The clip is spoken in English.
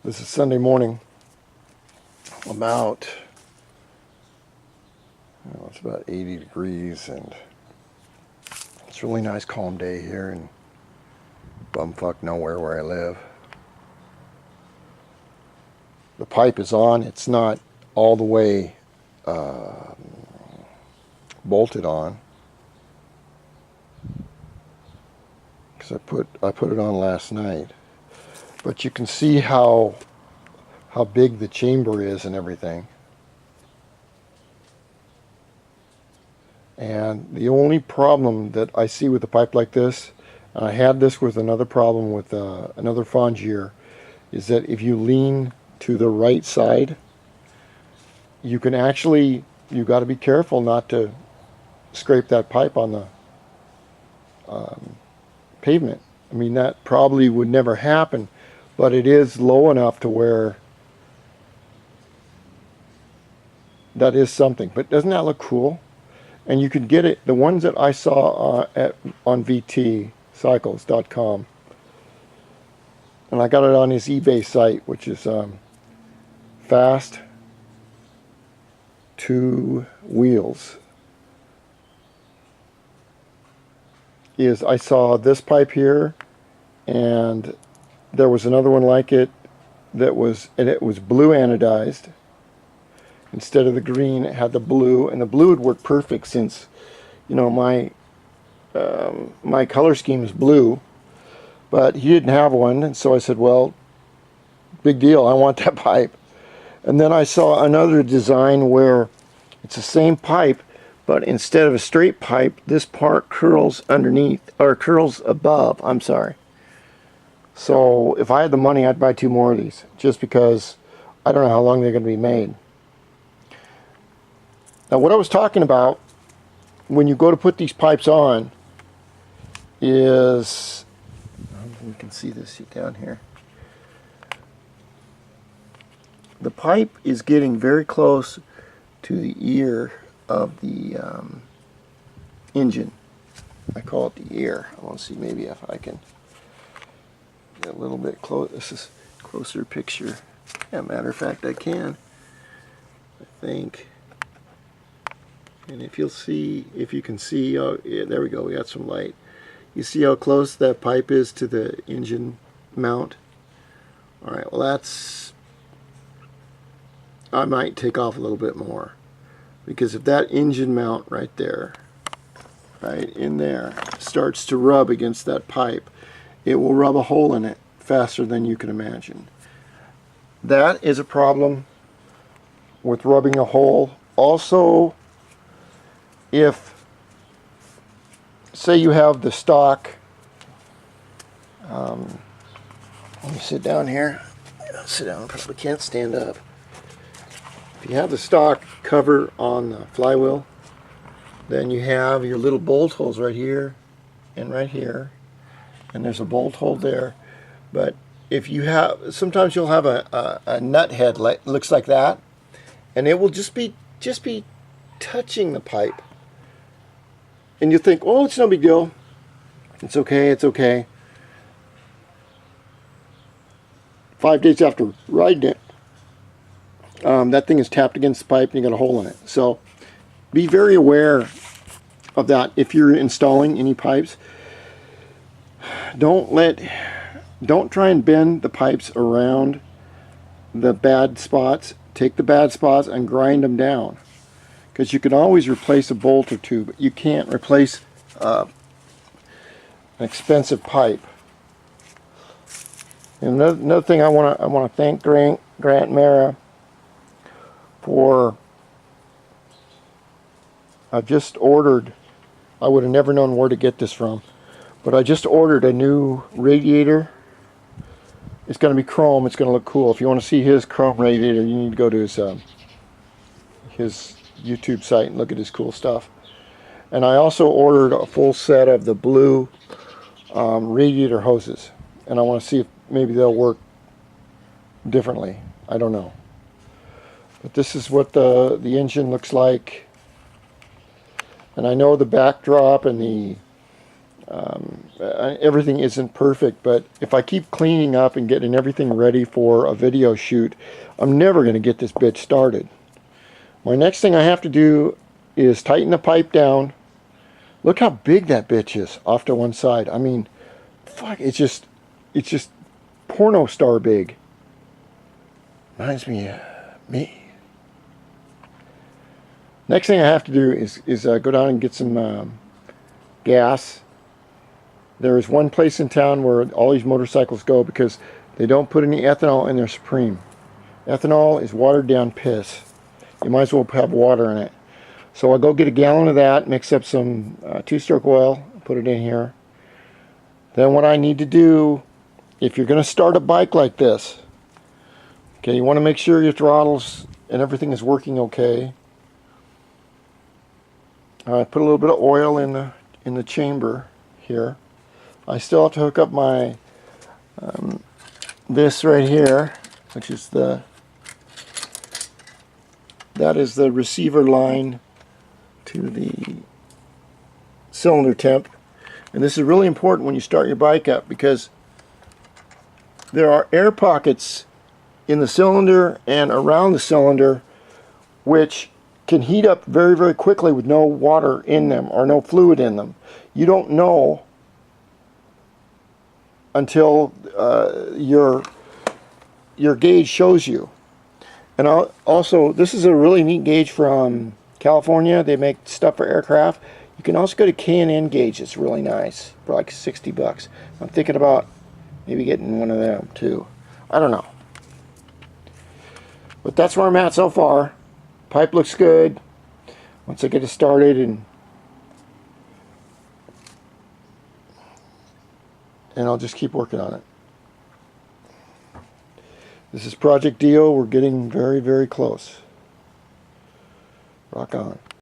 This is Sunday morning. About, it's about 80 degrees, and it's a really nice calm day here in bumfuck nowhere where I live. The pipe is on. It's not all the way bolted on, because I put it on last night. But you can see how big the chamber is and everything. And the only problem that I see with a pipe like this, and I had this with another problem with another fongier, is that if you lean to the right side, you can actually, you got to be careful not to scrape that pipe on the pavement. I mean, that probably would never happen, but it is low enough to where that is something. But doesn't that look cool? And you could get it, the ones that I saw on VTcycles.com, and I got it on his eBay site, which is Fast Two Wheels, is I saw this pipe here, and there was another one like it that was, and it was blue anodized. Instead of the green, it had the blue, and the blue would work perfect since, you know, my color scheme is blue, but he didn't have one, and so I said, well, big deal, I want that pipe. And then I saw another design where it's the same pipe, but instead of a straight pipe, this part curls underneath, or curls above, I'm sorry. So if I had the money, I'd buy 2 more of these, just because I don't know how long they're going to be made. Now, what I was talking about when you go to put these pipes on is, you can see this down here. The pipe is getting very close to the ear of the engine. I call it the ear. I want to see maybe if I can get a little bit close. This is a closer picture. Yeah, matter of fact, I can. I think. And if you'll see, if you can see, oh, yeah, there we go, we got some light. You see how close that pipe is to the engine mount? Alright, well that's, I might take off a little bit more. Because if that engine mount right there, right in there, starts to rub against that pipe, it will rub a hole in it faster than you can imagine. That is a problem with rubbing a hole. Also, if, say you have the stock, let me sit down here. I'll sit down, probably can't stand up. If you have the stock cover on the flywheel, then you have your little bolt holes right here, and and there's a bolt hole there. But if you have, sometimes you'll have a nut head looks like that, and it will just be touching the pipe. And you think, oh, it's no big deal. It's okay, it's okay. 5 days after riding it, that thing is tapped against the pipe and you got a hole in it. So be very aware of that if you're installing any pipes. Don't try and bend the pipes around the bad spots. Take the bad spots and grind them down. Because you can always replace a bolt or two, but you can't replace an expensive pipe. And another thing, I want to thank Grant Mara for. I've just ordered. I would have never known where to get this from, but I just ordered a new radiator. It's going to be chrome. It's going to look cool. If you want to see his chrome radiator, you need to go to his YouTube site and look at his cool stuff. And I also ordered a full set of the blue radiator hoses, and I want to see if maybe they'll work differently. I don't know, but this is what the engine looks like. And I know the backdrop and the Everything isn't perfect, but if I keep cleaning up and getting everything ready for a video shoot, I'm never going to get this bitch started. My next thing I have to do is tighten the pipe down. Look how big that bitch is off to one side. I mean, fuck, it's just porno star big. Reminds me of me. Next thing I have to do is go down and get some gas. There is one place in town where all these motorcycles go because they don't put any ethanol in their Supreme. Ethanol is watered down piss. You might as well have water in it. So I'll go get a gallon of that, mix up some two-stroke oil, put it in here. Then what I need to do, if you're going to start a bike like this, okay, you want to make sure your throttles and everything is working okay. Put a little bit of oil in the chamber here. I still have to hook up my this right here, which is that is the receiver line to the cylinder temp. And this is really important when you start your bike up because there are air pockets in the cylinder and around the cylinder which can heat up very, very quickly with no water in them or no fluid in them. You don't know until your gauge shows you. And also, this is a really neat gauge from California. They make stuff for aircraft. You can also go to K&N gauge. It's really nice for like 60 bucks. I'm thinking about maybe getting one of them too. I don't know. But that's where I'm at so far. Pipe looks good. Once I get it started and I'll just keep working on it. This is Project DIO. We're getting very, very close. Rock on.